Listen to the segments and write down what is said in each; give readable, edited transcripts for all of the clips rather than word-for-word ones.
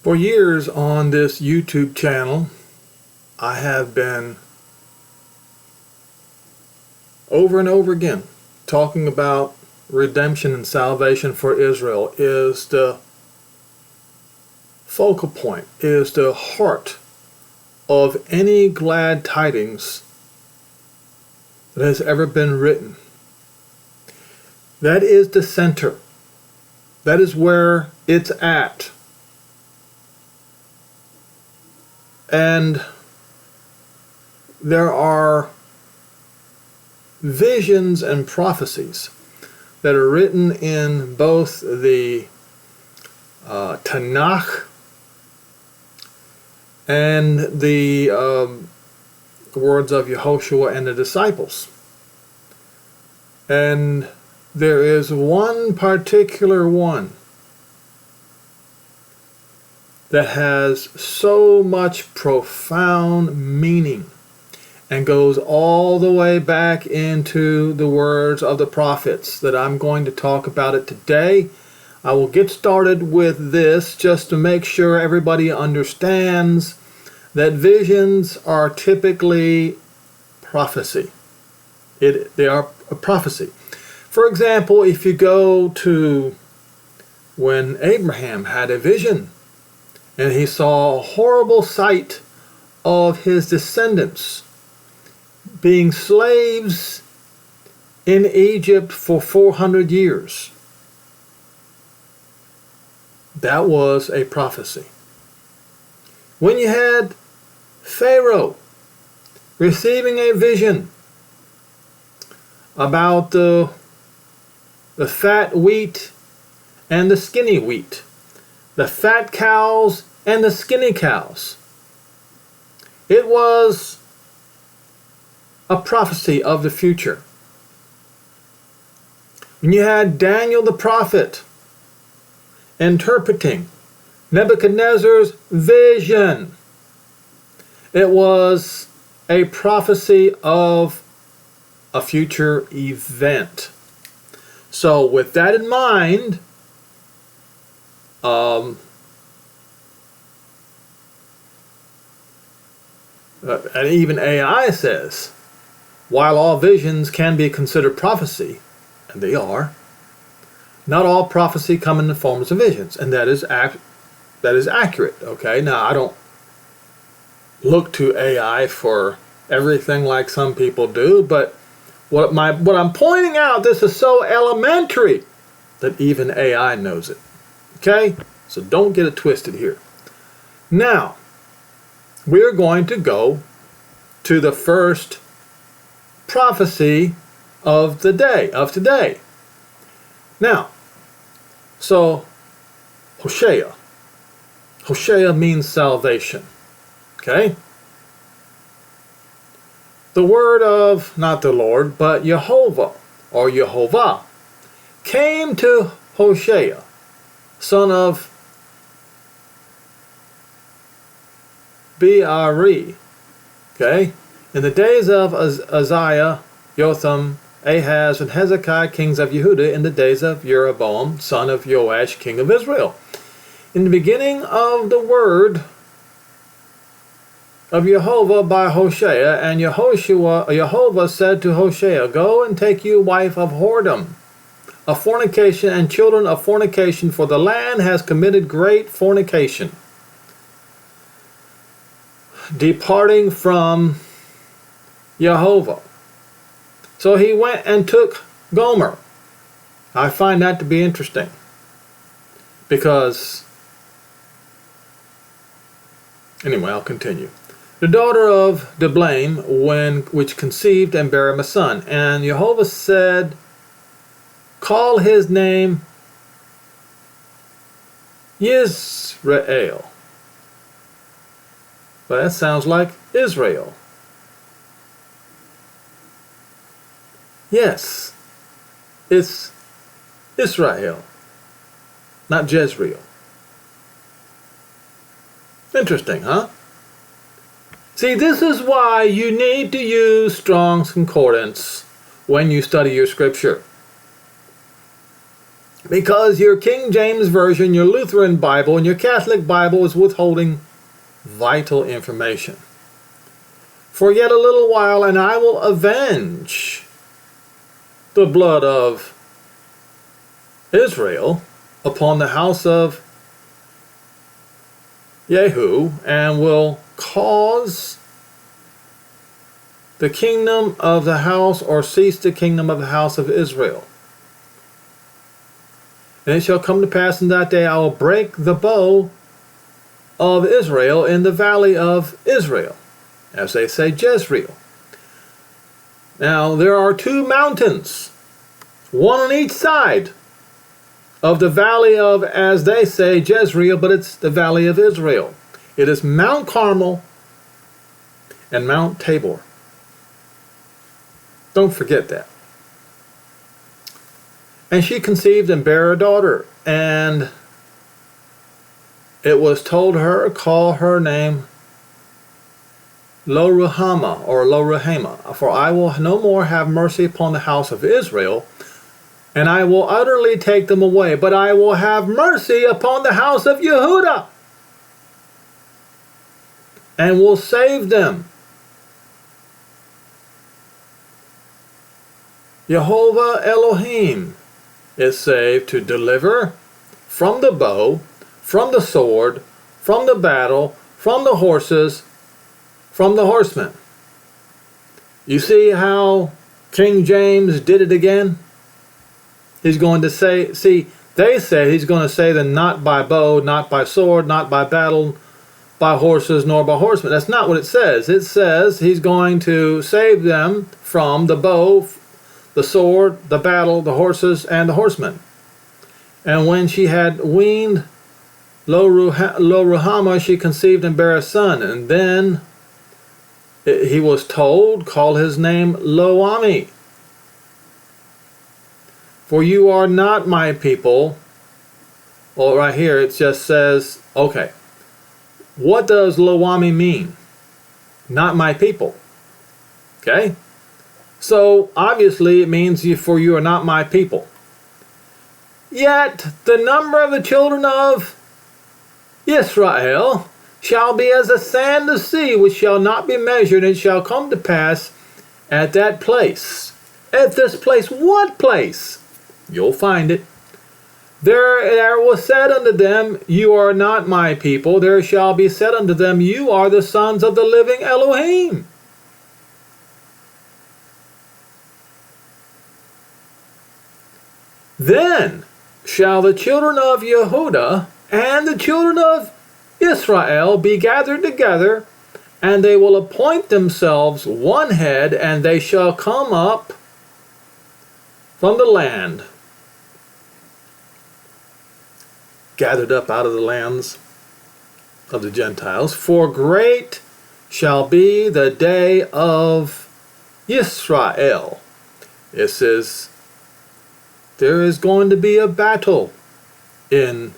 For years on this YouTube channel, I have been over and over again talking about redemption and salvation for Israel is the focal point, is the heart of any glad tidings that has ever been written. That is the center. That is where it's at. And there are visions and prophecies that are written in both the Tanakh and the words of Yehoshua and the disciples. And there is one particular one that has so much profound meaning and goes all the way back into the words of the prophets that I'm going to talk about it today. I will get started with this just to make sure everybody understands that visions are typically prophecy. They are a prophecy. For example, if you go to when Abraham had a vision and he saw a horrible sight of his descendants being slaves in Egypt for 400 years. That was a prophecy. When you had Pharaoh receiving a vision about the fat wheat and the skinny wheat, the fat cows and the skinny cows, it was a prophecy of the future. When you had Daniel the prophet interpreting Nebuchadnezzar's vision, it was a prophecy of a future event. So with that in mind, and even AI says, while all visions can be considered prophecy, and they are, not all prophecy come in the forms of visions, and that is accurate. Okay, now I don't look to AI for everything like some people do, but what I'm pointing out, this is so elementary that even AI knows it. Okay, so don't get it twisted here. Now we're going to go to the first prophecy of the day, of today. Now, so Hoshea. Hoshea means salvation. Okay? The word of, not the Lord, but Yehovah, or Yehovah, came to Hoshea, son of Bri, okay, in the days of Uzziah, Jotham, Ahaz, and Hezekiah, kings of Yehudah, in the days of Jeroboam, son of Joash, king of Israel. In the beginning of the word of Yehovah by Hoshea, and Yehovah said to Hoshea, go and take you wife of whoredom, of fornication, and children of fornication, for the land has committed great fornication, departing from Yehovah. So he went and took Gomer. I find that to be interesting, because, anyway, I'll continue. The daughter of Diblaim, which conceived and bare him a son. And Yehovah said, call his name Yisrael. But that sounds like Israel. Yes, it's Israel, not Jezreel. Interesting, huh? See, this is why you need to use Strong's Concordance when you study your scripture. Because your King James Version, your Lutheran Bible, and your Catholic Bible is withholding vital information. For yet a little while, and I will avenge the blood of Israel upon the house of Yehu, and will cause the kingdom of the house, or cease the kingdom of the house of Israel. And it shall come to pass in that day I will break the bow of Israel in the valley of Israel, as they say, Jezreel. Now there are two mountains, one on each side of the valley of, as they say, Jezreel, but it's the valley of Israel. It is Mount Carmel and Mount Tabor. Don't forget that. And she conceived and bare a daughter, and it was told her, call her name Lo-Ruhamah, or Lo-Ruhamah, for I will no more have mercy upon the house of Israel, and I will utterly take them away, but I will have mercy upon the house of Yehudah, and will save them. Yehovah Elohim is saved to deliver from the bow, from the sword, from the battle, from the horses, from the horsemen. You see how King James did it again? He's going to say, see, they say he's going to say that not by bow, not by sword, not by battle, by horses, nor by horsemen. That's not what it says. It says he's going to save them from the bow, the sword, the battle, the horses, and the horsemen. And when she had weaned Lo-Ruhamah, she conceived and bare a son. And then he was told, call his name Lo-Ami. For you are not my people. Well, right here it just says, okay, what does Lo-Ami mean? Not my people. Okay? So obviously it means for you are not my people. Yet the number of the children of Israel shall be as the sand of the sea, which shall not be measured. And it shall come to pass at that place. At this place, what place? You'll find it. There was said unto them, you are not my people. There shall be said unto them, you are the sons of the living Elohim. Then shall the children of Yehudah and the children of Israel be gathered together, and they will appoint themselves one head, and they shall come up from the land, gathered up out of the lands of the Gentiles. For great shall be the day of Israel. It says there is going to be a battle in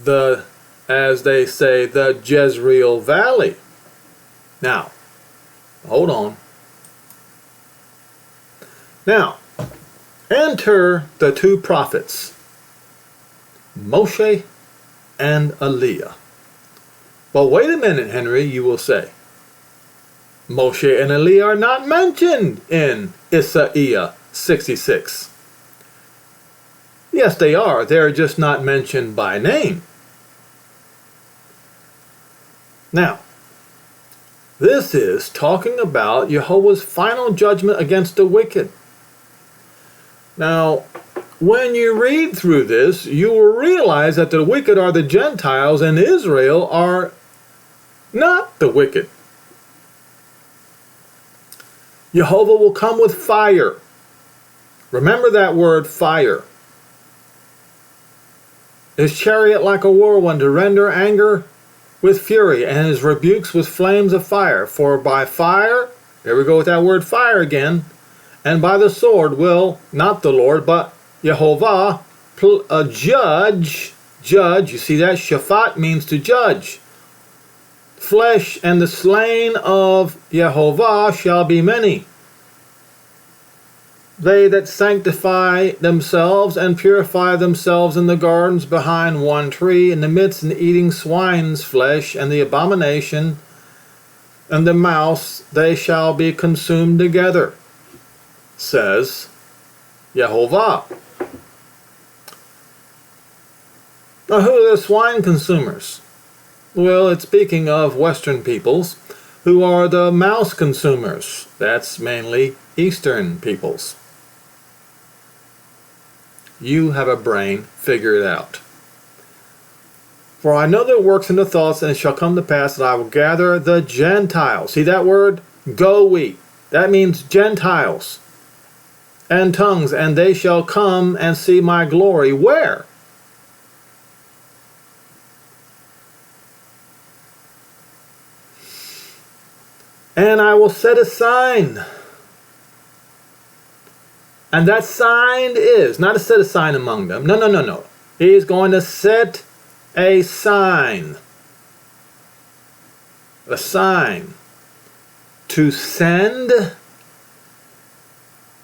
the, as they say, the Jezreel Valley. Now, hold on. Now, enter the two prophets, Moshe and EliYah. But wait a minute, Henry, you will say. Moshe and EliYah are not mentioned in Isaiah 66. Yes, they are. They're just not mentioned by name. Now, this is talking about Yehovah's final judgment against the wicked. Now, when you read through this, you will realize that the wicked are the Gentiles and Israel are not the wicked. Yehovah will come with fire. Remember that word, fire. His chariot like a whirlwind to render anger with fury, and his rebukes with flames of fire. For by fire, here we go with that word fire again, and by the sword will, not the Lord, but Yehovah, judge, you see that? Shaphat means to judge. Flesh, and the slain of Yehovah shall be many. they that sanctify themselves and purify themselves in the gardens behind one tree, in the midst, and eating swine's flesh, and the abomination, and the mouse, they shall be consumed together, says Yehovah. Now, who are the swine consumers? Well, it's speaking of Western peoples, who are the mouse consumers. That's mainly Eastern peoples. You have a brain, figure it out. For I know their works and the thoughts, and it shall come to pass that I will gather the Gentiles. See that word? Goe. That means Gentiles. And tongues, and they shall come and see my glory. Where? And I will set a sign. And that sign is, not to set a sign among them. No, no, no, no. He is going to set a sign. A sign. To send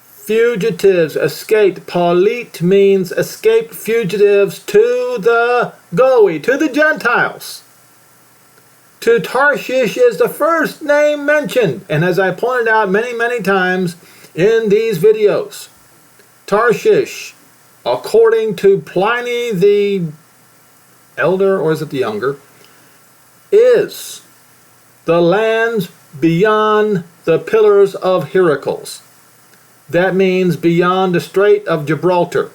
fugitives, escaped. Palit means escaped fugitives to the Goe, to the Gentiles. To Tarshish is the first name mentioned. And as I pointed out many, many times in these videos, Tarshish, according to Pliny the Elder, or is it the Younger, is the lands beyond the Pillars of Heracles. That means beyond the Strait of Gibraltar.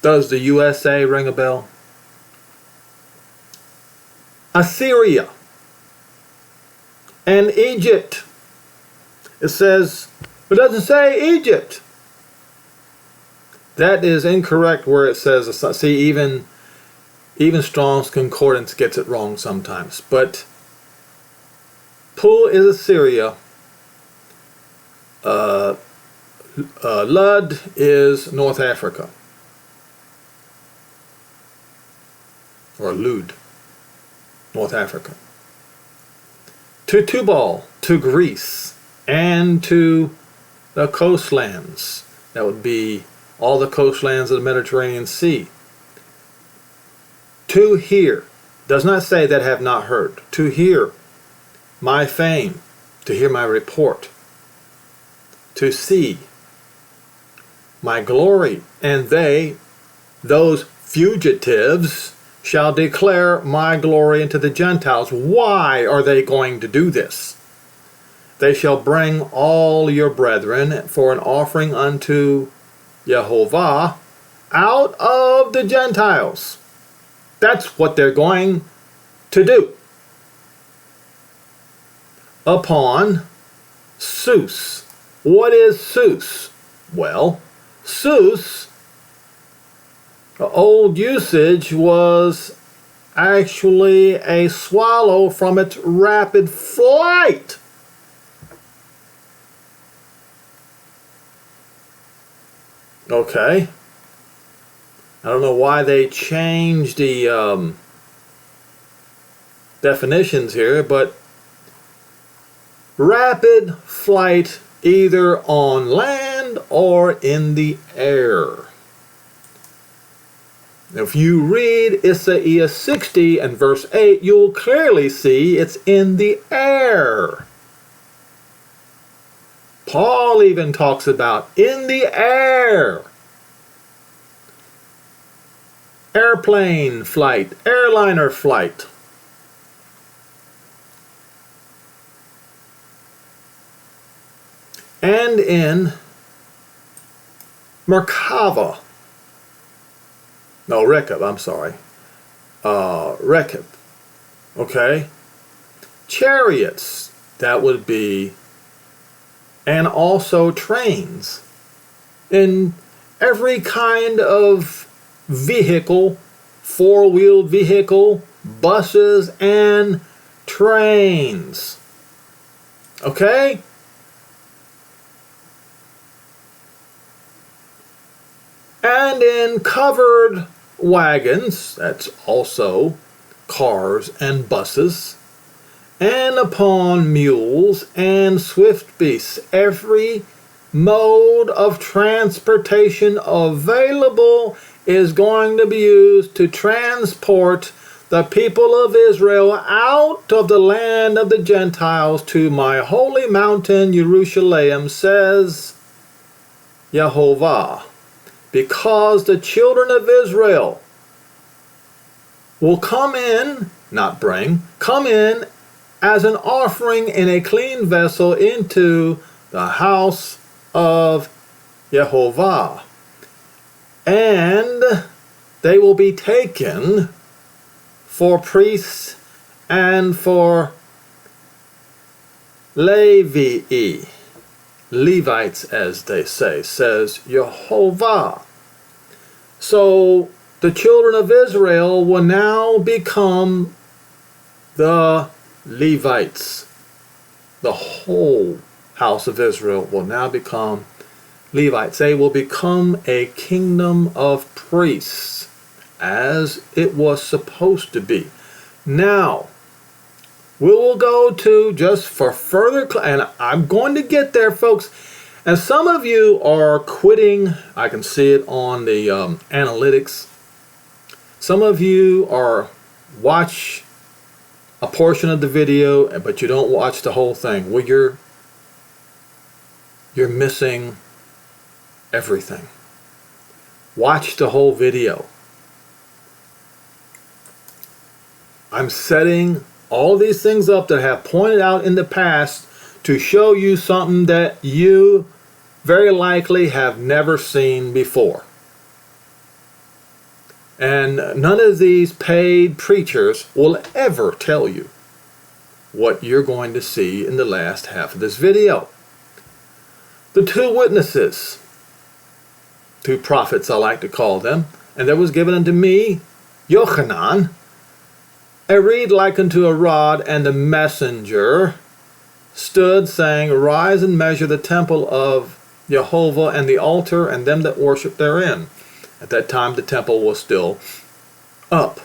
Does the USA ring a bell? Assyria and Egypt. It says, it doesn't say Egypt. That is incorrect where it says, see, even Strong's Concordance gets it wrong sometimes. But Pul is Assyria. Lud is North Africa. Or Lud, North Africa. To Tubal, to Greece, and to the coastlands. That would be all the coastlands of the Mediterranean Sea. To hear, does not say that have not heard. To hear my fame, to hear my report. To see my glory, and they, those fugitives, shall declare my glory unto the Gentiles. Why are they going to do this? They shall bring all your brethren for an offering unto Yehovah out of the Gentiles. That's what they're going to do. Upon Sus. What is Sus? Well, Sus, the old usage was actually a swallow from its rapid flight. Okay. I don't know why they changed the definitions here, but rapid flight either on land or in the air. If you read Isaiah 60 and verse 8, you'll clearly see it's in the air. Paul even talks about in the air. Airplane flight, airliner flight. And in Merkava. No, Rekab, I'm sorry. Rekab. Okay? Chariots, that would be, and also trains. In every kind of vehicle, four-wheeled vehicle, buses, and trains. Okay? And in covered wagons, that's also cars and buses, and upon mules and swift beasts, every mode of transportation available is going to be used to transport the people of Israel out of the land of the Gentiles to my holy mountain Jerusalem, says Yehovah, because the children of Israel will come in, not bring, come in as an offering in a clean vessel into the house of Yehovah. And they will be taken for priests and for Levites, as they say, says Yehovah. So the children of Israel will now become the Levites. The whole house of Israel will now become Levites. They will become a kingdom of priests, as it was supposed to be. Now, we will go to, just for further, and I'm going to get there, folks. And some of you are quitting. I can see it on the analytics. Some of you are watch a portion of the video, but you don't watch the whole thing. Well, you're missing everything. Watch the whole video. I'm setting all these things up that I have pointed out in the past to show you something that you very likely have never seen before. And none of these paid preachers will ever tell you what you're going to see in the last half of this video. The two witnesses, two prophets I like to call them, and there was given unto me Yochanan, a reed like unto a rod, and the messenger stood, saying, Arise and measure the temple of Yehovah, and the altar, and them that worship therein. At that time the temple was still up.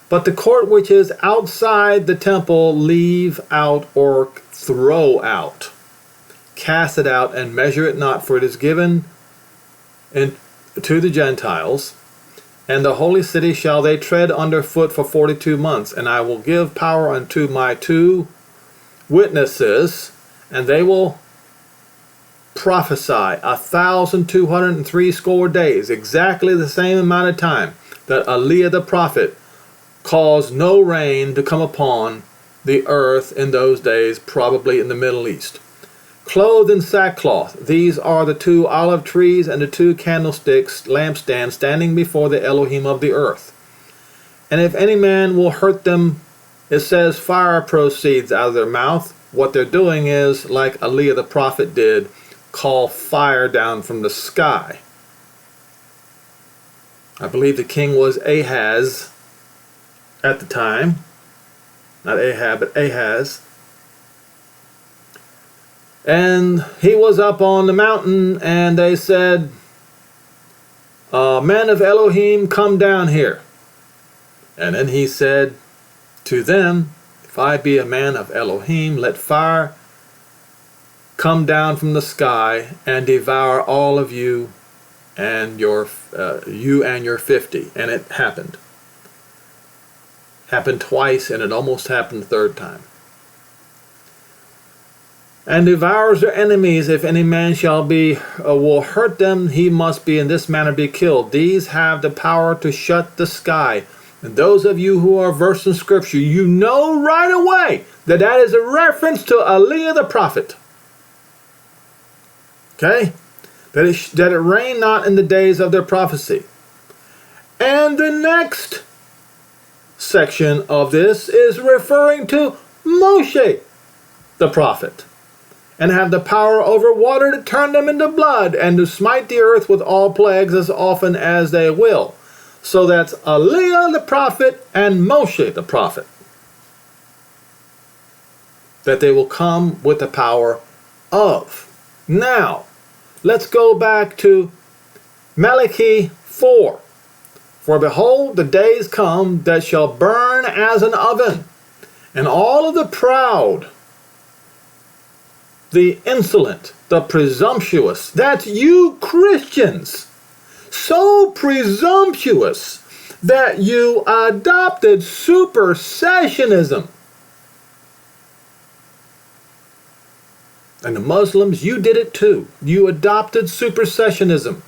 But the court which is outside the temple leave out, or throw out. Cast it out, and measure it not, for it is given to the Gentiles. And the holy city shall they tread under foot for 42 months. And I will give power unto my two witnesses, and they will prophesy 1,260 days, exactly the same amount of time that EliYah the Prophet caused no rain to come upon the earth in those days, probably in the Middle East. Clothed in sackcloth, these are the two olive trees and the two candlesticks, lampstands, standing before the Elohim of the earth. And if any man will hurt them, it says fire proceeds out of their mouth. What they're doing is, like EliYah the Prophet did, call fire down from the sky. I believe the king was Ahaz at the time. Not Ahab, but Ahaz. And he was up on the mountain, and they said, Men of Elohim, come down here. And then he said to them, If I be a man of Elohim, let fire come down from the sky and devour all of you and your 50. And it happened. Happened twice, and it almost happened the third time. And devours their enemies. If any man shall be, will hurt them, he must be in this manner be killed. These have the power to shut the sky. And those of you who are versed in Scripture, you know right away that that is a reference to EliYah the Prophet. Okay? That it rained not in the days of their prophecy. And the next section of this is referring to Moshe the Prophet. And have the power over water to turn them into blood, and to smite the earth with all plagues as often as they will. So that's EliYah the Prophet and Moshe the Prophet. That they will come with the power of. Now, let's go back to Malachi 4. For behold, the days come that shall burn as an oven, and all of the proud, the insolent, the presumptuous, that's you Christians, so presumptuous that you adopted supersessionism. And the Muslims, you did it too. You adopted supersessionism,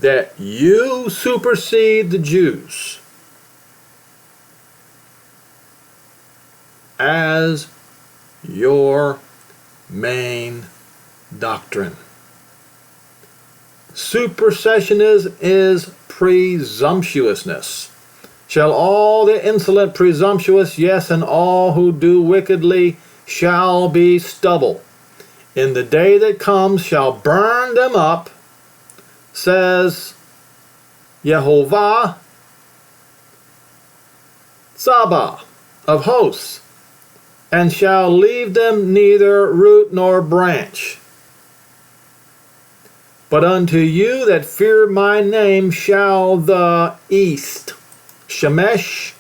that you supersede the Jews as your main doctrine. Supersessionism is presumptuousness. Shall all the insolent presumptuous, yes, and all who do wickedly, shall be stubble. In the day that comes shall burn them up, says Yehovah, Sabah of hosts, and shall leave them neither root nor branch. But unto you that fear my name shall the east, Shemesh,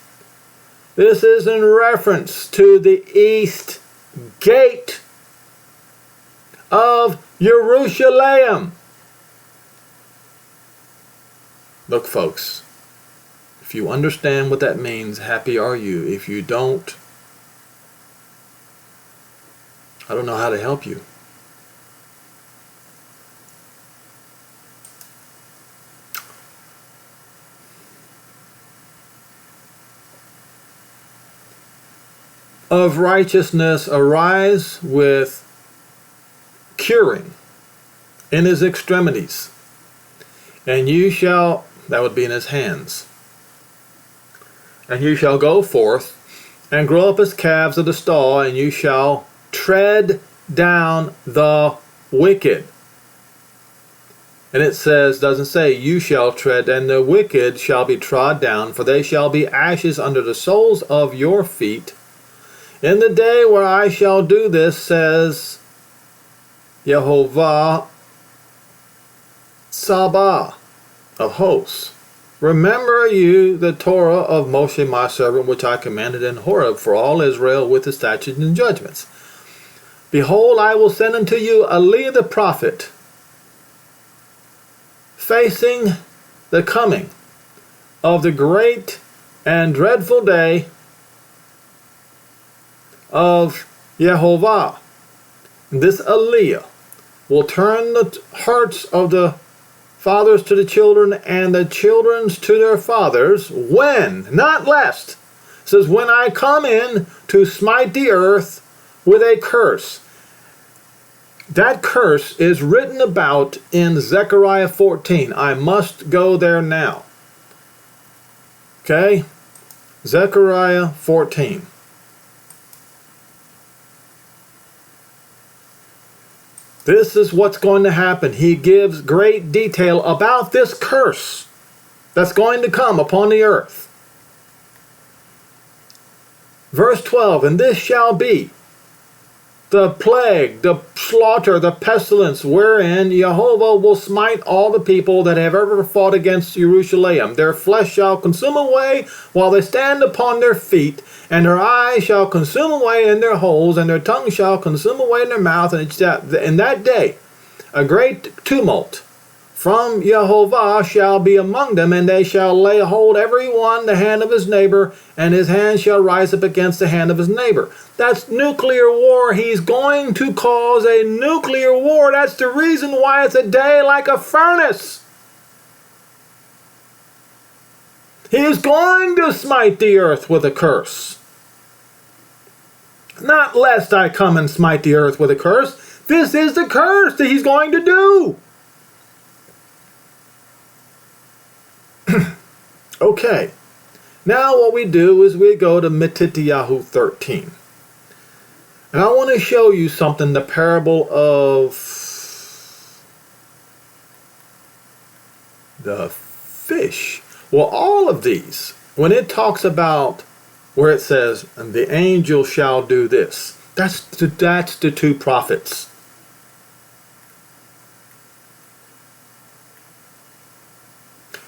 this is in reference to the east gate of Jerusalem. Look, folks, if you understand what that means, happy are you. If you don't, I don't know how to help you. Of righteousness arise with curing in his extremities, and you shall, that would be in his hands, and you shall go forth and grow up as calves of the stall, and you shall tread down the wicked. And it says, doesn't say you shall tread, and the wicked shall be trod down, for they shall be ashes under the soles of your feet. In the day where I shall do this, says Yehovah Sabah of hosts, remember you the Torah of Moshe my servant, which I commanded in Horeb for all Israel with the statutes and judgments. Behold, I will send unto you EliYah the Prophet, facing the coming of the great and dreadful day of Yehovah. This EliYah will turn the hearts of the fathers to the children and the children's to their fathers, when, not lest, it says, when I come in to smite the earth with a curse. That curse is written about in Zechariah 14. I must go there now. Okay? Zechariah 14. This is what's going to happen. He gives great detail about this curse that's going to come upon the earth. Verse 12, and this shall be the plague, the slaughter, the pestilence, wherein Yehovah will smite all the people that have ever fought against Jerusalem. Their flesh shall consume away while they stand upon their feet, and their eyes shall consume away in their holes, and their tongue shall consume away in their mouth. And in that day a great tumult from Yehovah shall be among them, and they shall lay hold every one the hand of his neighbor, and his hand shall rise up against the hand of his neighbor. That's nuclear war. He's going to cause a nuclear war. That's the reason why it's a day like a furnace. He is going to smite the earth with a curse. Not lest I come and smite the earth with a curse. This is the curse that he's going to do. Okay, now what we do is we go to Matityahu 13. And I want to show you something, the parable of the fish. Well, all of these, when it talks about where it says, and the angel shall do this, that's the two prophets.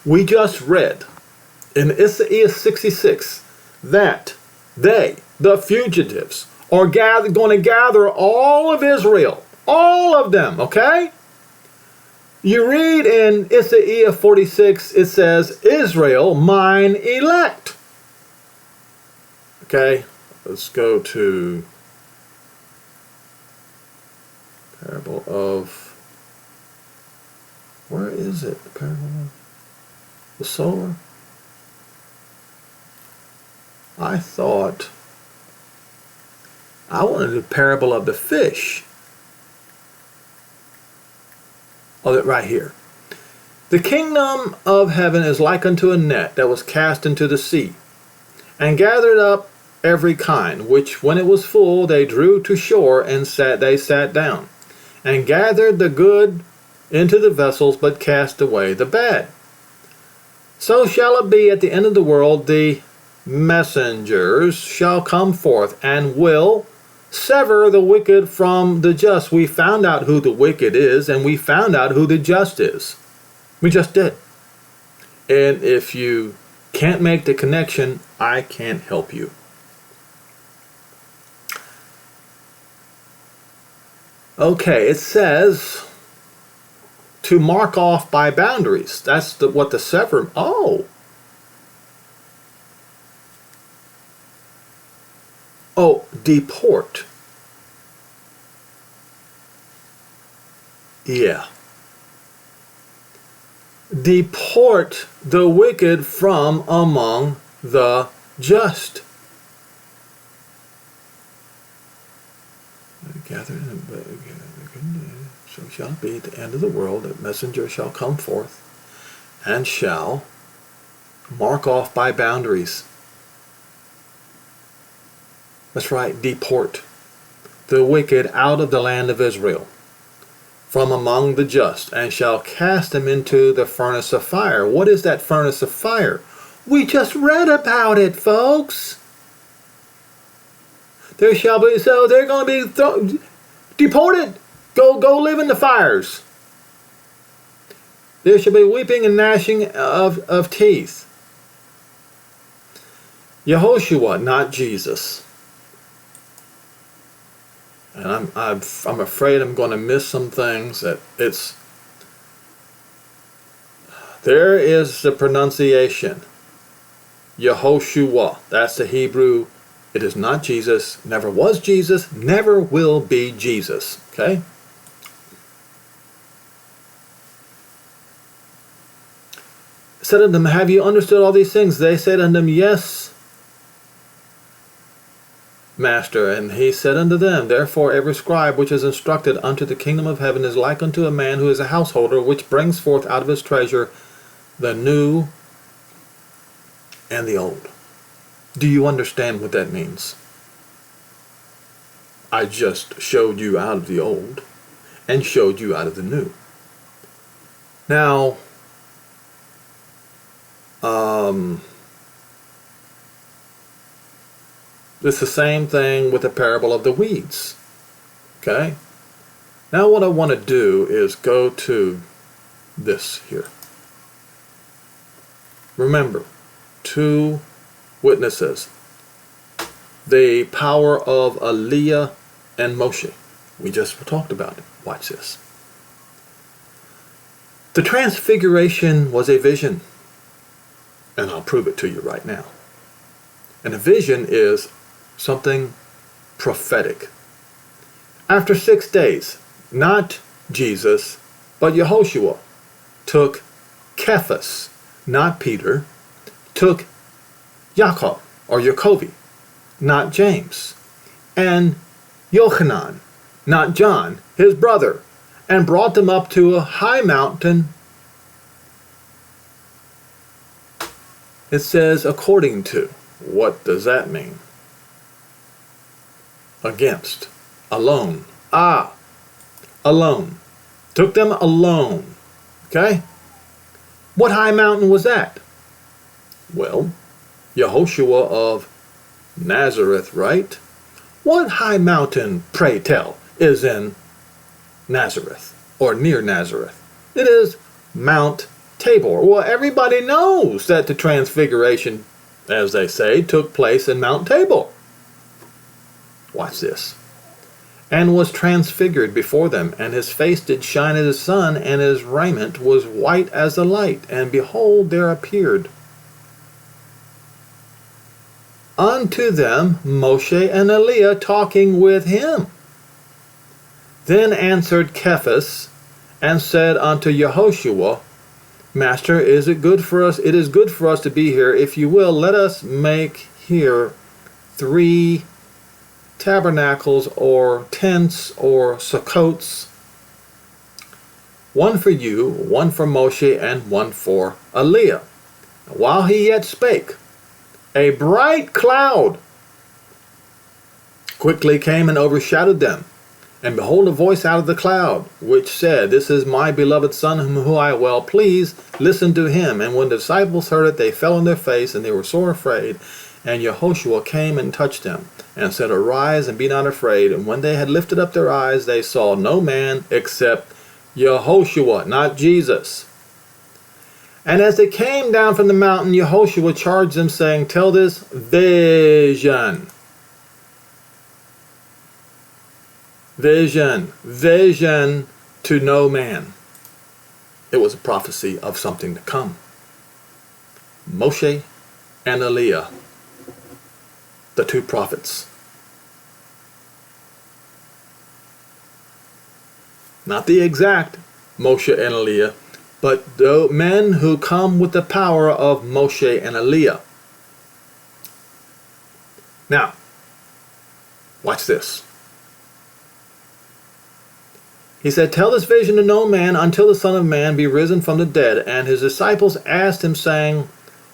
We just read in Isaiah 66 that they, the fugitives, are going to gather all of Israel, all of them, okay? You read in Isaiah 46, it says, Israel, mine elect. Okay, let's go to parable of, where is it? The parable of the sower? I thought I wanted the parable of the fish. Oh, right here. The kingdom of heaven is like unto a net that was cast into the sea, and gathered up every kind, which when it was full they drew to shore, and they sat down, and gathered the good into the vessels, but cast away the bad. So shall it be at the end of the world, the messengers shall come forth, and will sever the wicked from the just. We found out who the wicked is, and we found out who the just is. We just did. And if you can't make the connection, I can't help you. Okay, it says to mark off by boundaries. That's what the sever. Oh, deport. Yeah. Deport the wicked from among the just. Gathered, so shall it be at the end of the world that messengers shall come forth and shall mark off by boundaries. That's right, deport the wicked out of the land of Israel from among the just, and shall cast them into the furnace of fire. What is that furnace of fire? We just read about it, folks. There shall be, so they're going to be deported. Go live in the fires. There shall be weeping and gnashing of teeth. Yehoshua, not Jesus. And I'm afraid I'm going to miss some things. There is the pronunciation. Yehoshua. That's the Hebrew. It is not Jesus. Never was Jesus. Never will be Jesus. Okay? Said unto them, have you understood all these things? They said unto him, yes, Master. And he said unto them, therefore every scribe which is instructed unto the kingdom of heaven is like unto a man who is a householder, which brings forth out of his treasure the new and the old. Do you understand what that means? I just showed you out of the old and showed you out of the new. Now, it's the same thing with the parable of the weeds. Okay? Now what I want to do is go to this here. Remember, 2 witnesses. The power of EliYah and Moshe. We just talked about it. Watch this. The transfiguration was a vision. And I'll prove it to you right now. And a vision is something prophetic. After 6 days, not Jesus, but Yehoshua took Cephas, not Peter, took Yaakov, or Yaakov, not James, and Yochanan, not John, his brother, and brought them up to a high mountain. It says, according to. What does that mean? Against. Alone. Alone. Took them alone. Okay? What high mountain was that? Well, Yehoshua of Nazareth, right? What high mountain, pray tell, is in Nazareth, or near Nazareth? It is Mount Tabor. Well, everybody knows that the transfiguration, as they say, took place in Mount Tabor. Watch this. And was transfigured before them, and his face did shine as the sun, and his raiment was white as the light. And behold, there appeared unto them Moshe and EliYah talking with him. Then answered Cephas, and said unto Yehoshua, Master, is it good for us? It is good for us to be here. If you will, let us make here 3 tabernacles or tents or sukkots, one for you, one for Moshe, and one for EliYah. While he yet spake, a bright cloud quickly came and overshadowed them. And behold, a voice out of the cloud, which said, This is my beloved Son, whom I well please. Listen to him. And when the disciples heard it, they fell on their face, and they were sore afraid. And Yehoshua came and touched them, and said, Arise, and be not afraid. And when they had lifted up their eyes, they saw no man except Yehoshua, not Jesus. And as they came down from the mountain, Yehoshua charged them, saying, Tell this vision. Vision to no man. It was a prophecy of something to come. Moshe and EliYah, the 2 prophets. Not the exact Moshe and EliYah, but the men who come with the power of Moshe and EliYah. Now, watch this. He said, Tell this vision to no man until the Son of Man be risen from the dead. And his disciples asked him, saying,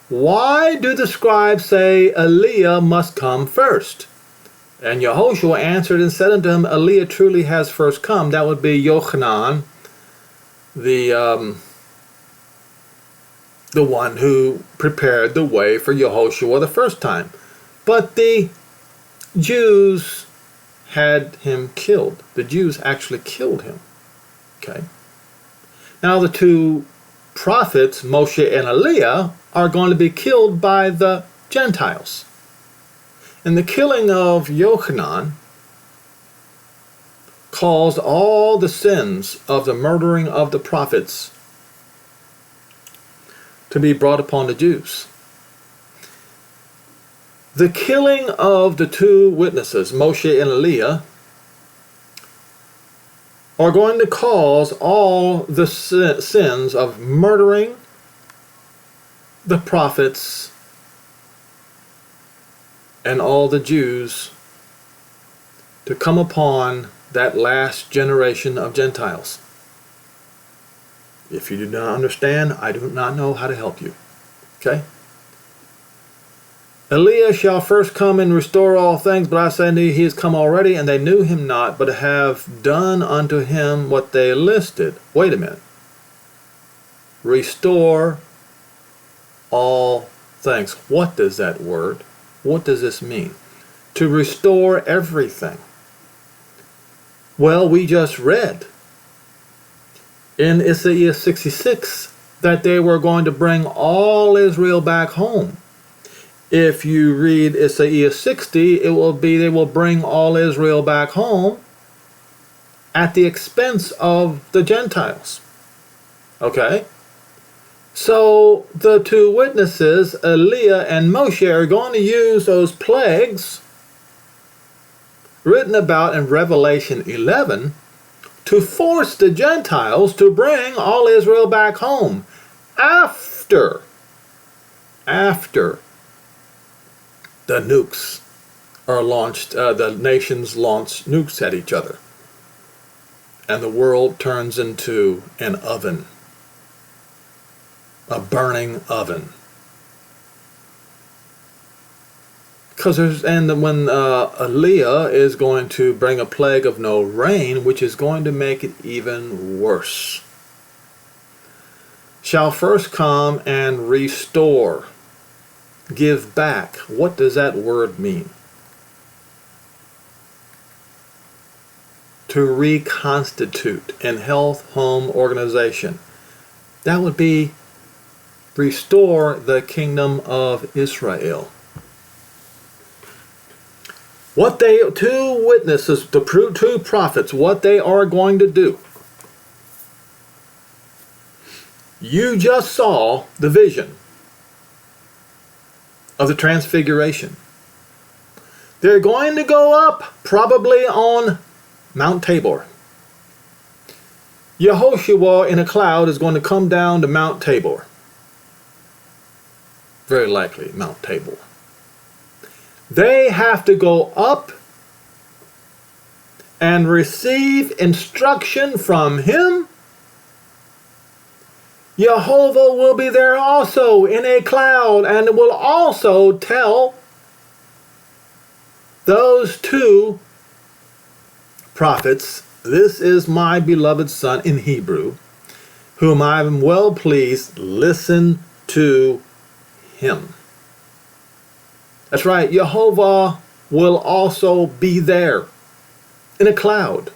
Why do the scribes say EliYah must come first? And Yehoshua answered and said unto him, EliYah truly has first come. That would be Yochanan, the one who prepared the way for Yehoshua the first time. But the Jews had him killed. The Jews actually killed him. Okay. Now the 2 prophets, Moshe and EliYah, are going to be killed by the Gentiles. And the killing of Yochanan caused all the sins of the murdering of the prophets to be brought upon the Jews. The killing of the 2 witnesses, Moshe and EliYah, are going to cause all the sins of murdering the prophets and all the Jews to come upon that last generation of Gentiles. If you do not understand, I do not know how to help you. Okay? EliYah shall first come and restore all things, but I say unto you, he is come already, and they knew him not, but have done unto him what they listed. Wait a minute. Restore all things. What does that word, what does this mean? To restore everything. Well, we just read in Isaiah 66 that they were going to bring all Israel back home. If you read Isaiah 60, it will be they will bring all Israel back home at the expense of the Gentiles. Okay? So the 2 witnesses, EliYah and Moshe, are going to use those plagues written about in Revelation 11 to force the Gentiles to bring all Israel back home after the nukes are launched, the nations launch nukes at each other, and the world turns into an oven, a burning oven. Because when EliYah is going to bring a plague of no rain, which is going to make it even worse, shall first come and restore. Give back. What does that word mean? To reconstitute in health, home, organization. That would be restore the kingdom of Israel. What they, two witnesses, the two prophets, what they are going to do. You just saw the vision of the transfiguration. They're going to go up probably on Mount Tabor. Yehoshua in a cloud is going to come down to Mount Tabor. Very likely Mount Tabor. They have to go up and receive instruction from him. Yehovah will be there also in a cloud and will also tell those two prophets, "This is my beloved son," in Hebrew, "whom I am well pleased. Listen to him." That's right, Yehovah will also be there in a cloud.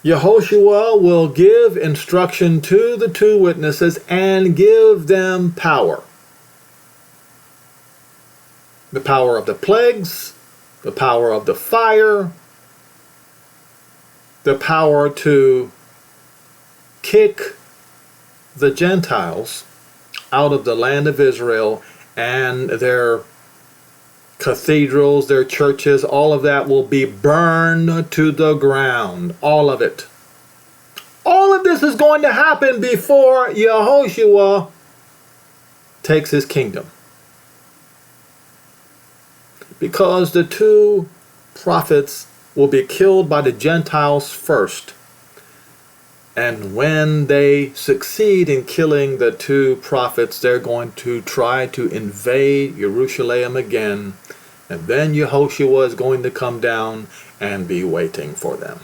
Yehoshua will give instruction to the two witnesses and give them power. The power of the plagues, the power of the fire, the power to kick the Gentiles out of the land of Israel, and their cathedrals, their churches, all of that will be burned to the ground. All of it. All of this is going to happen before Yehoshua takes his kingdom. Because the two prophets will be killed by the Gentiles first. And when they succeed in killing the two prophets, they're going to try to invade Jerusalem again. And then Yehoshua is going to come down and be waiting for them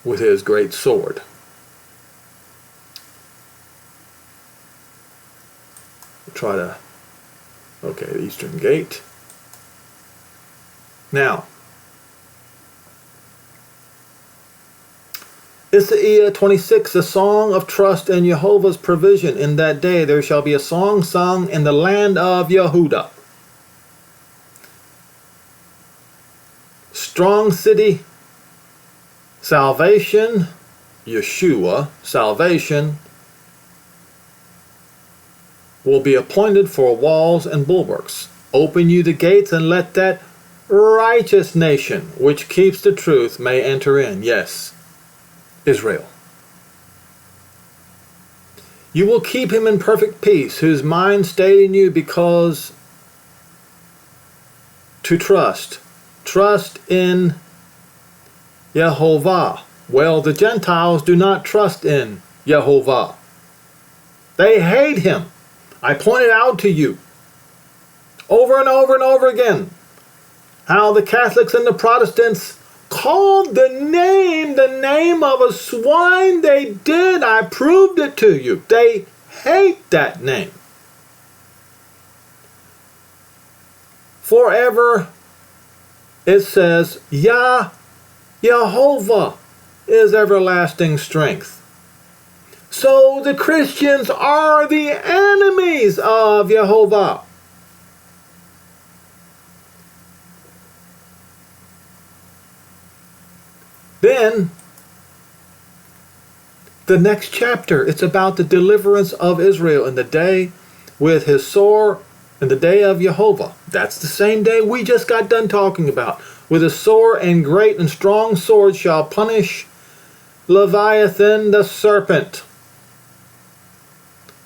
with his great sword. Try to, okay, the eastern gate. Now, Isaiah 26, a song of trust in Jehovah's provision. In that day there shall be a song sung in the land of Yehudah. Strong city, salvation, Yeshua, salvation, will be appointed for walls and bulwarks. Open you the gates and let that righteous nation, which keeps the truth, may enter in. Yes, Israel. You will keep him in perfect peace, whose mind stayed in you, because to trust in Yehovah. Well, the Gentiles do not trust in Yehovah. They hate him. I pointed out to you over and over and over again how the Catholics and the Protestants called the name of a swine. They did. I proved it to you. They hate that name. Forever, it says, Yehovah is everlasting strength. So the Christians are the enemies of Yehovah. Then, the next chapter, it's about the deliverance of Israel in the day with his sword, in the day of Yehovah. That's the same day we just got done talking about. With a sore and great and strong sword shall punish Leviathan the serpent.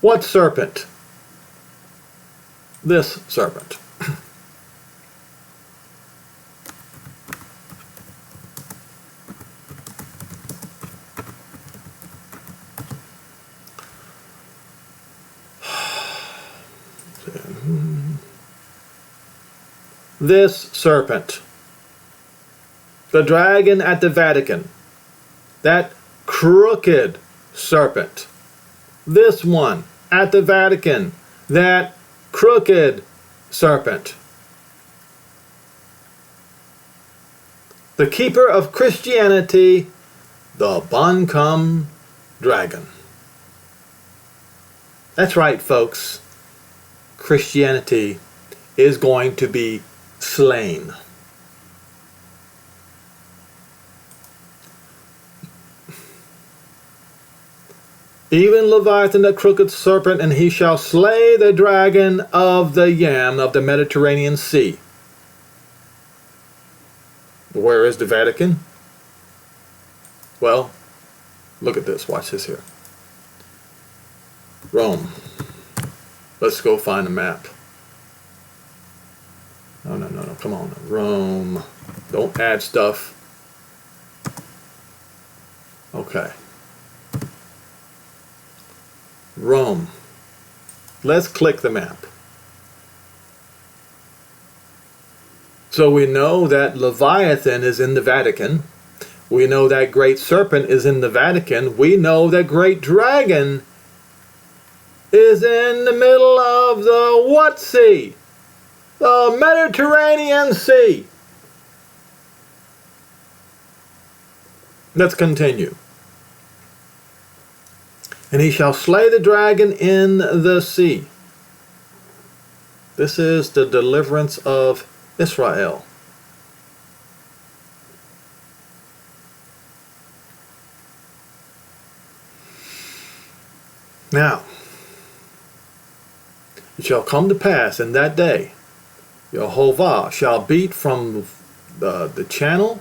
What serpent? This serpent. This serpent. The dragon at the Vatican. That crooked serpent. This one at the Vatican. That crooked serpent. The keeper of Christianity, the buncombe dragon. That's right, folks. Christianity is going to be slain. Even Leviathan, the crooked serpent, and he shall slay the dragon of the Yam of the Mediterranean Sea. Where is the Vatican? Well, look at this. Watch this here. Rome. Let's go find a map. No. Come on. Rome. Don't add stuff. Okay. Rome. Let's click the map. So we know that Leviathan is in the Vatican. We know that great serpent is in the Vatican. We know that great dragon is in the middle of the what sea? The Mediterranean Sea. Let's continue. And he shall slay the dragon in the sea. This is the deliverance of Israel. Now, it shall come to pass in that day, Yehovah shall beat from the channel,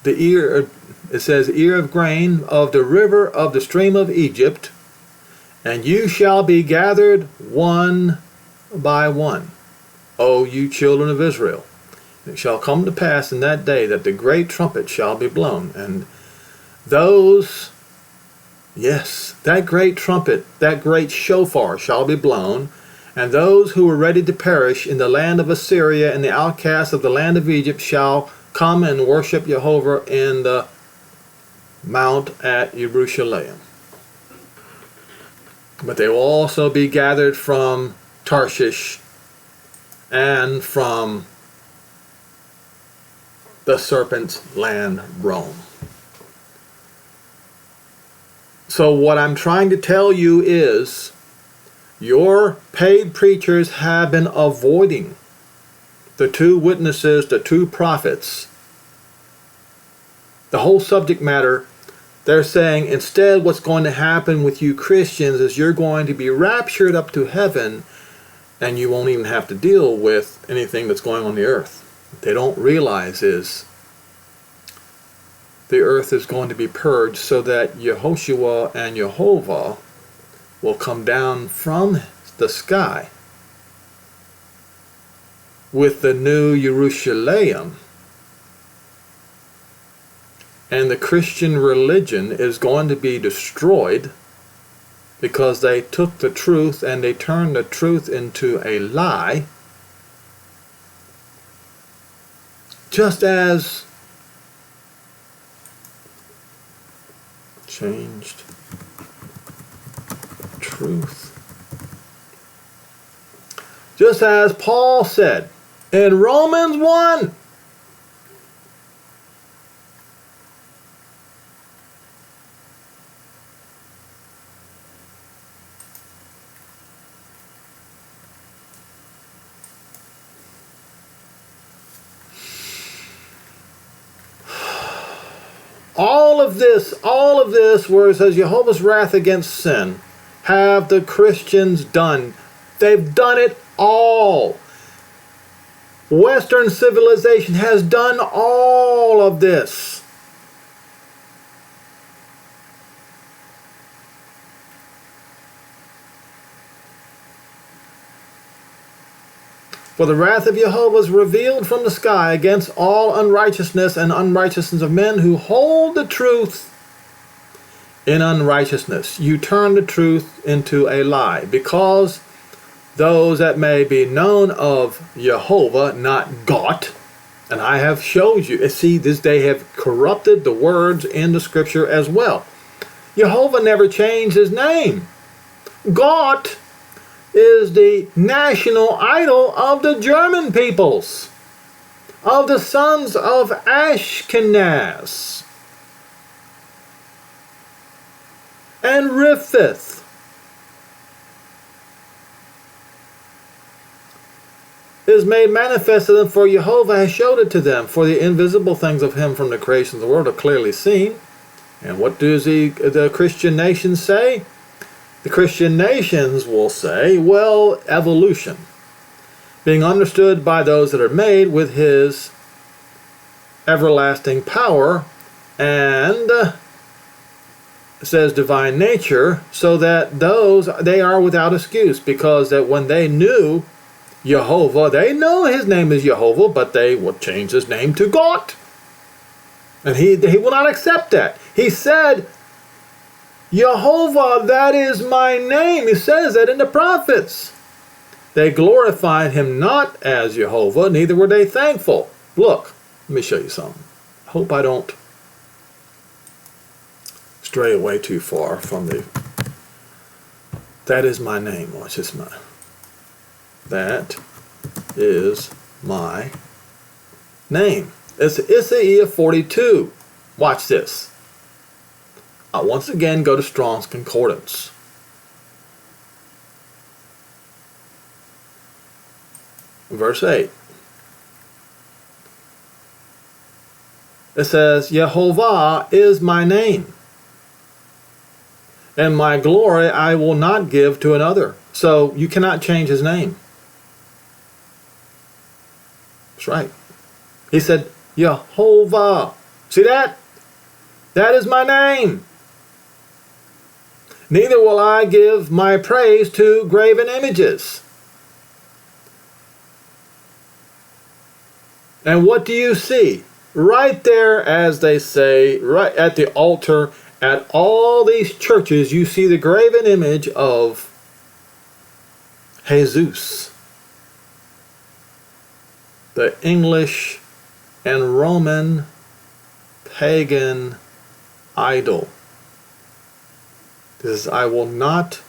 the ear, it says ear of grain of the river of the stream of Egypt, and you shall be gathered one by one, O you children of Israel. It shall come to pass in that day that the great trumpet shall be blown, and those, yes, that great trumpet, that great shofar shall be blown, and those who were ready to perish in the land of Assyria and the outcasts of the land of Egypt shall come and worship Yehovah in the mount at Jerusalem. But they will also be gathered from Tarshish and from the serpent's land, Rome. So what I'm trying to tell you is your paid preachers have been avoiding the two witnesses, the two prophets, the whole subject matter. They're saying instead what's going to happen with you Christians is you're going to be raptured up to heaven and you won't even have to deal with anything that's going on the earth. What they don't realize is the earth is going to be purged so that Yehoshua and Yehovah will come down from the sky with the new Jerusalem, and the Christian religion is going to be destroyed because they took the truth and they turned the truth into a lie, just as changed truth. Just as Paul said in Romans 1. All of this where it says Jehovah's wrath against sin, have the Christians done. They've done it all. Western civilization has done all of this. For the wrath of Yehovah is revealed from the sky against all unrighteousness and unrighteousness of men who hold the truth in unrighteousness. You turn the truth into a lie, because those that may be known of Yehovah, not God, and I have showed you, see, they have corrupted the words in the scripture as well. Yehovah never changed his name. God is the national idol of the German peoples, of the sons of Ashkenaz. and Rifeth. Is made manifest to them, for Yehovah has showed it to them. For the invisible things of him from the creation of the world are clearly seen. And what does the Christian nations say? The Christian nations will say, well, evolution, being understood by those that are made with his everlasting power, and it says divine nature, so that they are without excuse, because that when they knew Yehovah, they know his name is Yehovah, but they will change his name to God. And he will not accept that. He said, Yehovah, that is my name. He says that in the prophets. They glorified him not as Yehovah, neither were they thankful. Look, let me show you something. I hope I don't stray away too far from the, that is my name. Watch this, that is my name. It's Isaiah 42. Watch this. I'll once again go to Strong's Concordance. Verse 8. It says, Yehovah is my name, and my glory I will not give to another. So you cannot change his name. That's right. He said, Yehovah. See that? That is my name. Neither will I give my praise to graven images. And what do you see? Right there, as they say, right at the altar, at all these churches, you see the graven image of Jesus, the English and Roman pagan idol. This is, I will not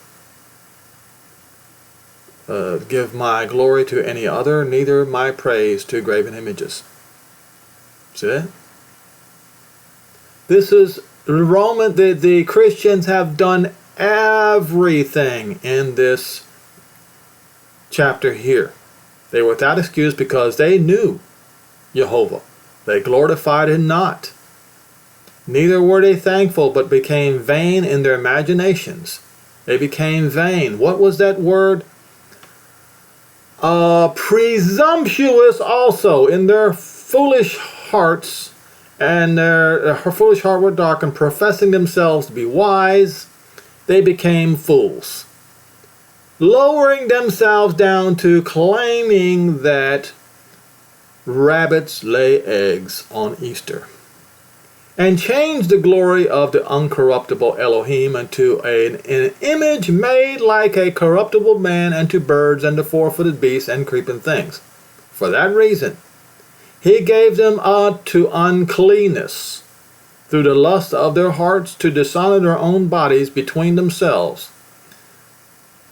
give my glory to any other, neither my praise to graven images. See that? This is Roman. The Christians have done everything in this chapter here. They were without excuse because they knew Yehovah. They glorified him not. Neither were they thankful, but became vain in their imaginations. They became vain. What was that word? Presumptuous also in their foolish hearts, and their foolish heart were darkened, professing themselves to be wise. They became fools, lowering themselves down to claiming that rabbits lay eggs on Easter, and changed the glory of the uncorruptible Elohim into an image made like a corruptible man, and to birds, and to four-footed beasts, and creeping things. For that reason, he gave them up to uncleanness, through the lust of their hearts, to dishonor their own bodies between themselves.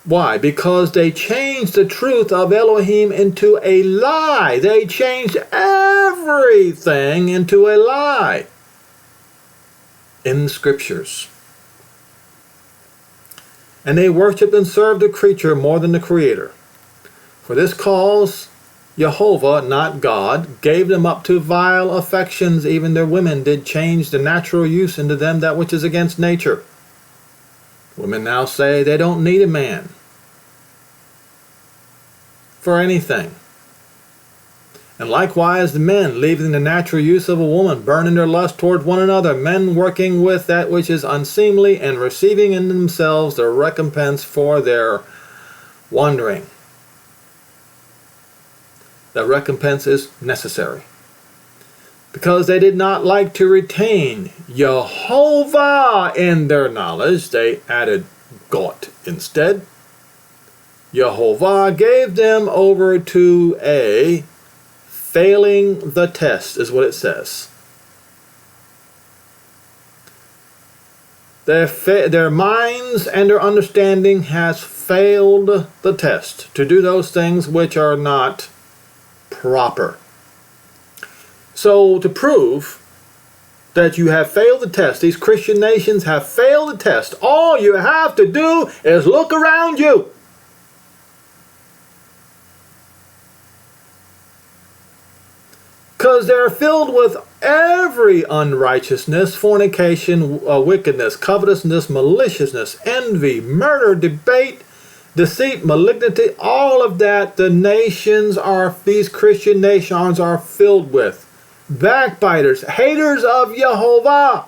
Why? Because they changed the truth of Elohim into a lie. They changed everything into a lie in the scriptures. And they worshiped and served the creature more than the Creator. For this cause Yehovah, not God, gave them up to vile affections. Even their women did change the natural use into them that which is against nature. Women now say they don't need a man for anything. And likewise the men, leaving the natural use of a woman, burning their lust toward one another, men working with that which is unseemly, and receiving in themselves the recompense for their wandering. The recompense is necessary, because they did not like to retain Yehovah in their knowledge. They added God instead. Yehovah gave them over to a failing the test, is what it says. Their minds and their understanding has failed the test to do those things which are not proper. So to prove that you have failed the test. These Christian nations have failed the test. All you have to do is look around you. Because they're filled with every unrighteousness, fornication, wickedness, covetousness, maliciousness, envy, murder, debate, deceit, malignity, all of that these Christian nations are filled with. Backbiters, haters of Yehovah.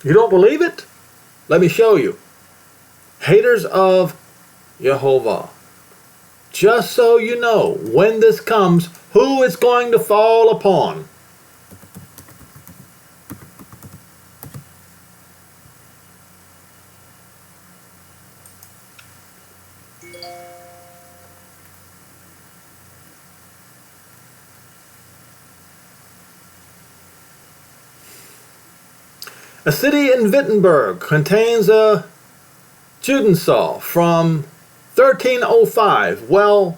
You don't believe it? Let me show you. Haters of Yehovah. Just so you know, when this comes, who it's going to fall upon. A city in Wittenberg contains a Judensaal from 1305. Well,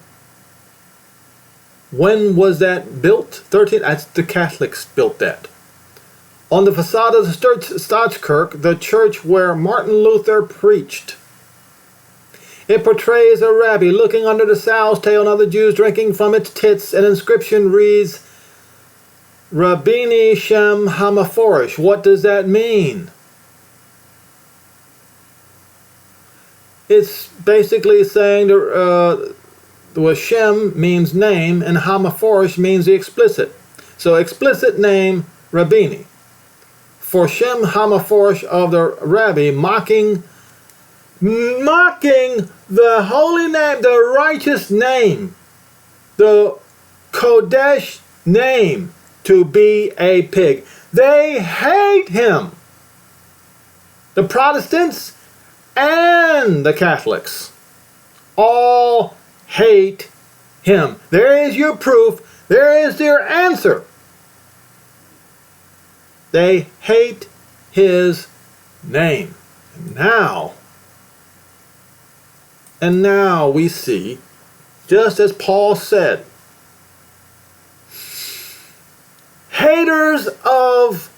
when was that built? That's the Catholics built that. On the facade of the Staatskirche, the church where Martin Luther preached. It portrays a rabbi looking under the sow's tail and other Jews drinking from its tits. An inscription reads, Rabbini Shem Hamaforish. What does that mean? It's basically saying the Shem means name and Hamaforish means the explicit. So explicit name, Rabbini. For Shem Hamaforish of the Rabbi, mocking the holy name, the righteous name, the Kodesh name, to be a pig. They hate him. The Protestants and the Catholics all hate him. There is your proof. There is your answer. They hate his name. And now we see, just as Paul said, haters of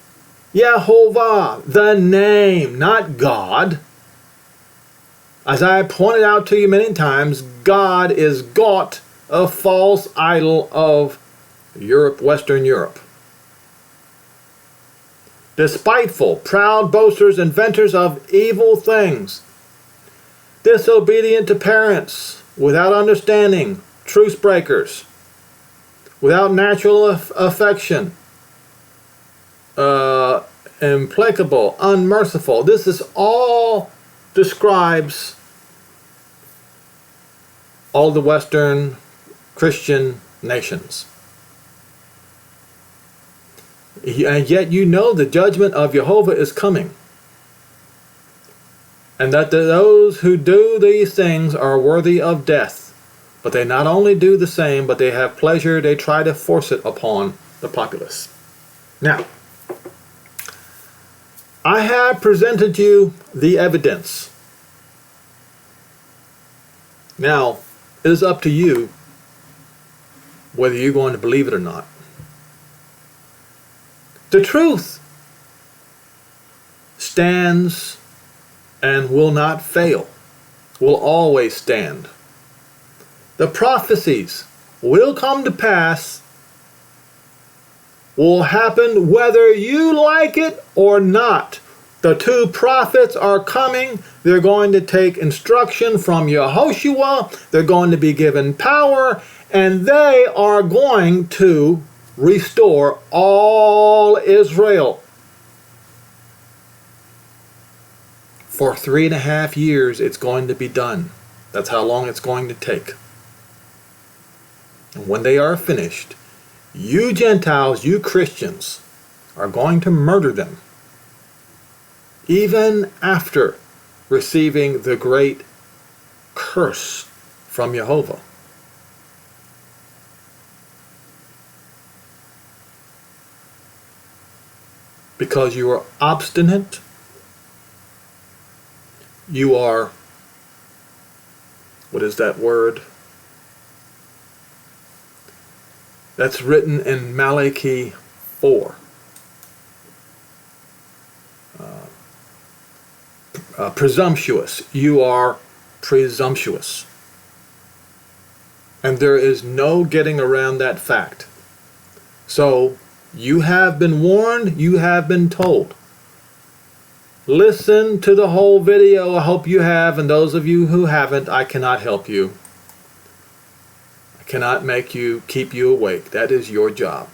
Yehovah, the name, not God. As I pointed out to you many times, God is got a false idol of Europe, Western Europe. Despiteful, proud boasters, inventors of evil things, disobedient to parents, without understanding, truce breakers, without natural affection, implacable, unmerciful. This is all describes all the Western Christian nations. And yet you know the judgment of Yehovah is coming. And that those who do these things are worthy of death. But they not only do the same, but they have pleasure, they try to force it upon the populace. Now, I have presented you the evidence. Now, it is up to you whether you're going to believe it or not. The truth stands and will not fail, will always stand. The prophecies will come to pass, will happen whether you like it or not. The two prophets are coming. They're going to take instruction from Yehoshua. They're going to be given power, and they are going to restore all Israel. For 3.5 years it's going to be done. That's how long it's going to take. And when they are finished, you Gentiles, you Christians, are going to murder them, even after receiving the great curse from Yehovah. Because you are obstinate, you are, what is that word? That's written in Malachi 4. Presumptuous. You are presumptuous. And there is no getting around that fact. So, you have been warned, you have been told. Listen to the whole video. I hope you have, and those of you who haven't, I cannot help you. I cannot make you keep you awake. That is your job.